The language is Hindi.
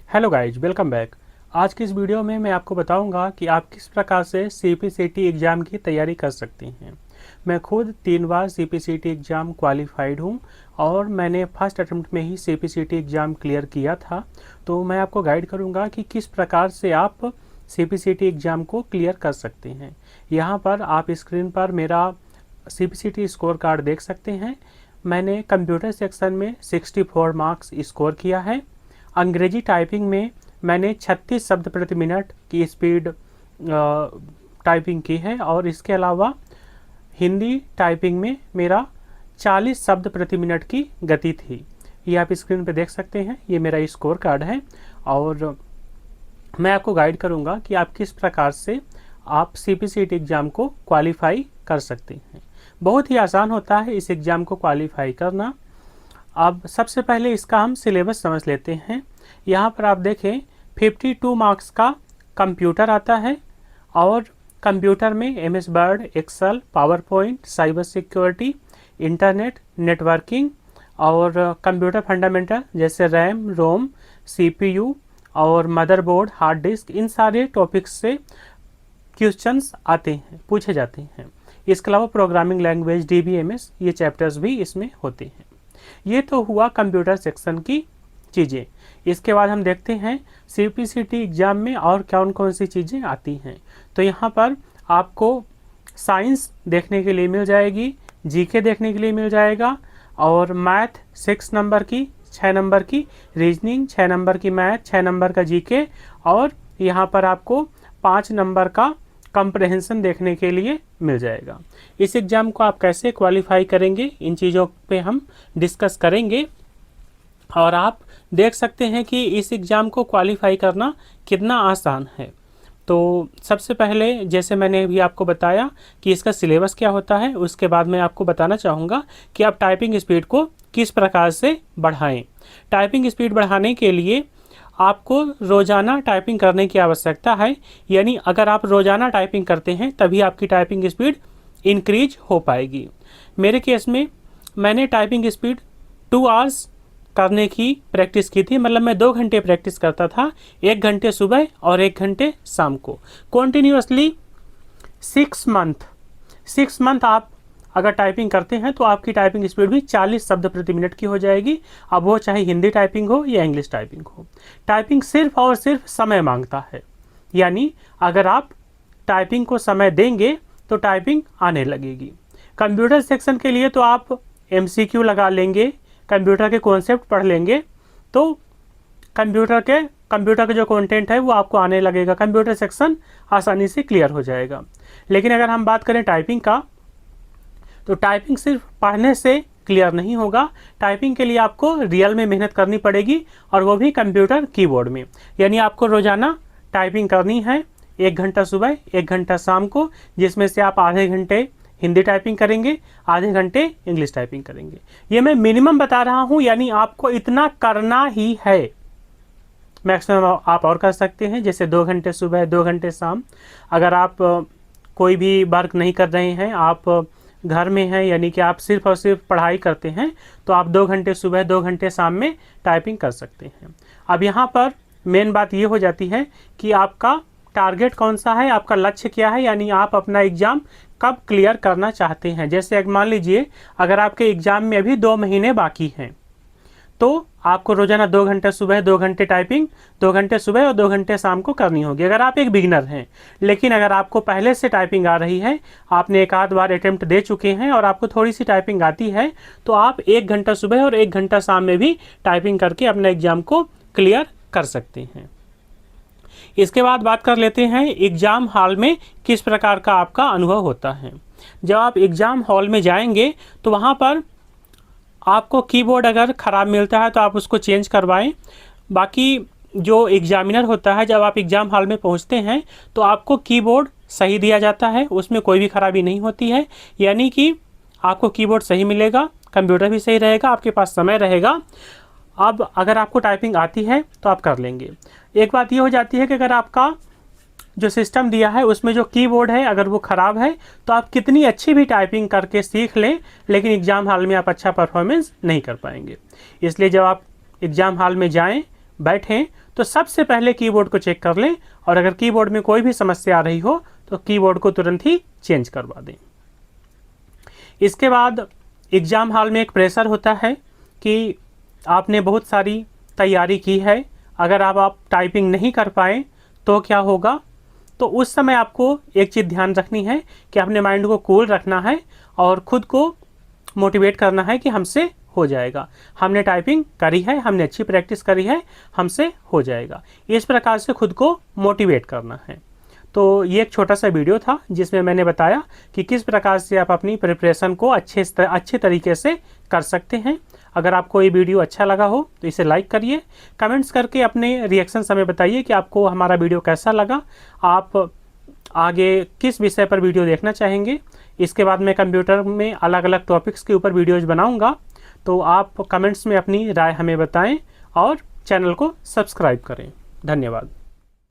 Hello guys, welcome back. आज की इस वीडियो में मैं आपको बताऊंगा कि आप किस प्रकार से सीपीसीटी एग्ज़ाम की तैयारी कर सकती हैं। मैं खुद 3 बार सीपीसीटी एग्ज़ाम क्वालिफाइड हूं और मैंने फर्स्ट अटेम्प्ट में ही सीपीसीटी एग्ज़ाम क्लियर किया था। तो मैं आपको गाइड करूंगा कि किस प्रकार से आप सीपीसीटी एग्ज़ाम को क्लियर कर सकते हैं। यहाँ पर आप स्क्रीन पर मेरा सीपीसीटी स्कोर कार्ड देख सकते हैं। मैंने कंप्यूटर सेक्शन में 64 मार्क्स स्कोर किया है। अंग्रेजी टाइपिंग में मैंने 36 शब्द प्रति मिनट की स्पीड टाइपिंग की है और इसके अलावा हिंदी टाइपिंग में मेरा 40 शब्द प्रति मिनट की गति थी। ये आप स्क्रीन पे देख सकते हैं, ये मेरा स्कोर कार्ड है और मैं आपको गाइड करूंगा कि आप किस प्रकार से आप सीपीसीटी एग्ज़ाम को क्वालिफाई कर सकते हैं। बहुत ही आसान होता है इस एग्ज़ाम को क्वालिफाई करना। अब सबसे पहले इसका हम सिलेबस समझ लेते हैं। यहाँ पर आप देखें 52 मार्क्स का कंप्यूटर आता है और कंप्यूटर में MS Word, Excel, PowerPoint, cyber security, internet, networking और कंप्यूटर फंडामेंटल जैसे रैम, रोम, सीपीयू और मदरबोर्ड, हार्ड डिस्क, इन सारे टॉपिक्स से क्वेश्चंस आते हैं, पूछे जाते हैं। इसके अलावा प्रोग्रामिंग लैंग्वेज, डीबीएमएस, ये चैप्टर्स भी इसमें होते हैं। ये तो हुआ कंप्यूटर सेक्शन की चीज़ें। इसके बाद हम देखते हैं सीपीसीटी एग्ज़ाम में और कौन कौन सी चीज़ें आती हैं। तो यहाँ पर आपको साइंस देखने के लिए मिल जाएगी, जीके देखने के लिए मिल जाएगा और मैथ 6 नंबर की, 6 नंबर की रीजनिंग, 6 नंबर की मैथ, 6 नंबर का जीके और यहाँ पर आपको 5 नंबर का कंप्रहेंशन देखने के लिए मिल जाएगा। इस एग्ज़ाम को आप कैसे क्वालिफाई करेंगे, इन चीज़ों पे हम डिस्कस करेंगे और आप देख सकते हैं कि इस एग्ज़ाम को क्वालिफाई करना कितना आसान है। तो सबसे पहले जैसे मैंने अभी आपको बताया कि इसका सिलेबस क्या होता है, उसके बाद मैं आपको बताना चाहूँगा कि आप टाइपिंग स्पीड को किस प्रकार से बढ़ाएं। टाइपिंग स्पीड बढ़ाने के लिए आपको रोज़ाना टाइपिंग करने की आवश्यकता है। यानी अगर आप रोज़ाना टाइपिंग करते हैं तभी आपकी टाइपिंग स्पीड इंक्रीज हो पाएगी। मेरे केस में मैंने टाइपिंग स्पीड 2 आवर्स करने की प्रैक्टिस की थी। मतलब मैं 2 घंटे प्रैक्टिस करता था, 1 घंटे सुबह और 1 घंटे शाम को, कॉन्टीन्यूसली 6 मंथ आप अगर टाइपिंग करते हैं तो आपकी टाइपिंग स्पीड भी 40 शब्द प्रति मिनट की हो जाएगी। अब वो चाहे हिंदी टाइपिंग हो या इंग्लिश टाइपिंग हो। टाइपिंग सिर्फ और सिर्फ समय मांगता है। यानी अगर आप टाइपिंग को समय देंगे तो टाइपिंग आने लगेगी। कंप्यूटर सेक्शन के लिए तो आप एमसीक्यू लगा लेंगे, कंप्यूटर के कॉन्सेप्ट पढ़ लेंगे तो कंप्यूटर के जो कंटेंट है वो आपको आने लगेगा। कंप्यूटर सेक्शन आसानी से क्लियर हो जाएगा। लेकिन अगर हम बात करें टाइपिंग का, तो टाइपिंग सिर्फ पढ़ने से क्लियर नहीं होगा। टाइपिंग के लिए आपको रियल में मेहनत करनी पड़ेगी और वो भी कंप्यूटर कीबोर्ड में। यानी आपको रोज़ाना टाइपिंग करनी है, 1 घंटा सुबह, 1 घंटा शाम को, जिसमें से आप आधे घंटे हिंदी टाइपिंग करेंगे, आधे घंटे इंग्लिश टाइपिंग करेंगे। ये मैं मिनिमम बता रहा हूँ, यानी आपको इतना करना ही है। मैक्सिमम आप और कर सकते हैं, जैसे 2 घंटे सुबह, 2 घंटे शाम। अगर आप कोई भी वर्क नहीं कर रहे हैं, आप घर में हैं, यानी कि आप सिर्फ और सिर्फ पढ़ाई करते हैं, तो आप 2 घंटे सुबह, 2 घंटे शाम में टाइपिंग कर सकते हैं। अब यहाँ पर मेन बात ये हो जाती है कि आपका टारगेट कौन सा है, आपका लक्ष्य क्या है, यानी आप अपना एग्ज़ाम कब क्लियर करना चाहते हैं। जैसे मान लीजिए अगर आपके एग्ज़ाम में अभी 2 महीने बाकी हैं तो आपको रोज़ाना 2 घंटे सुबह, 2 घंटे टाइपिंग, 2 घंटे सुबह और 2 घंटे शाम को करनी होगी, अगर आप एक बिगिनर हैं। लेकिन अगर आपको पहले से टाइपिंग आ रही है, आपने एक आध बार अटेम्प्ट दे चुके हैं और आपको थोड़ी सी टाइपिंग आती है, तो आप 1 घंटा सुबह और 1 घंटा शाम में भी टाइपिंग करके अपने एग्ज़ाम को क्लियर कर सकते हैं। इसके बाद बात कर लेते हैं एग्ज़ाम हॉल में किस प्रकार का आपका अनुभव होता है। जब आप एग्ज़ाम हॉल में जाएंगे तो वहाँ पर आपको कीबोर्ड अगर ख़राब मिलता है तो आप उसको चेंज करवाएं। बाकी जो एग्जामिनर होता है, जब आप एग्ज़ाम हॉल में पहुँचते हैं तो आपको कीबोर्ड सही दिया जाता है, उसमें कोई भी खराबी नहीं होती है। यानी कि आपको कीबोर्ड सही मिलेगा, कंप्यूटर भी सही रहेगा, आपके पास समय रहेगा। अब अगर आपको टाइपिंग आती है तो आप कर लेंगे। एक बात ये हो जाती है कि अगर आपका जो सिस्टम दिया है उसमें जो कीबोर्ड है अगर वो ख़राब है तो आप कितनी अच्छी भी टाइपिंग करके सीख लें, लेकिन एग्ज़ाम हॉल में आप अच्छा परफॉर्मेंस नहीं कर पाएंगे। इसलिए जब आप एग्ज़ाम हॉल में जाएं बैठें तो सबसे पहले कीबोर्ड को चेक कर लें, और अगर कीबोर्ड में कोई भी समस्या आ रही हो तो कीबोर्ड को तुरंत ही चेंज करवा दें। इसके बाद एग्ज़ाम हॉल में एक प्रेशर होता है कि आपने बहुत सारी तैयारी की है, अगर आप टाइपिंग नहीं कर पाएँ तो क्या होगा। तो उस समय आपको एक चीज़ ध्यान रखनी है कि अपने माइंड को कूल रखना है और ख़ुद को मोटिवेट करना है कि हमसे हो जाएगा, हमने टाइपिंग करी है, हमने अच्छी प्रैक्टिस करी है, हमसे हो जाएगा। इस प्रकार से खुद को मोटिवेट करना है। तो ये एक छोटा सा वीडियो था जिसमें मैंने बताया कि किस प्रकार से आप अपनी प्रिपरेशन को अच्छे तरीके से कर सकते हैं। अगर आपको ये वीडियो अच्छा लगा हो तो इसे लाइक करिए, कमेंट्स करके अपने रिएक्शंस हमें बताइए कि आपको हमारा वीडियो कैसा लगा, आप आगे किस विषय पर वीडियो देखना चाहेंगे। इसके बाद मैं कंप्यूटर में अलग अलग टॉपिक्स के ऊपर वीडियोज बनाऊंगा, तो आप कमेंट्स में अपनी राय हमें बताएं और चैनल को सब्सक्राइब करें। धन्यवाद।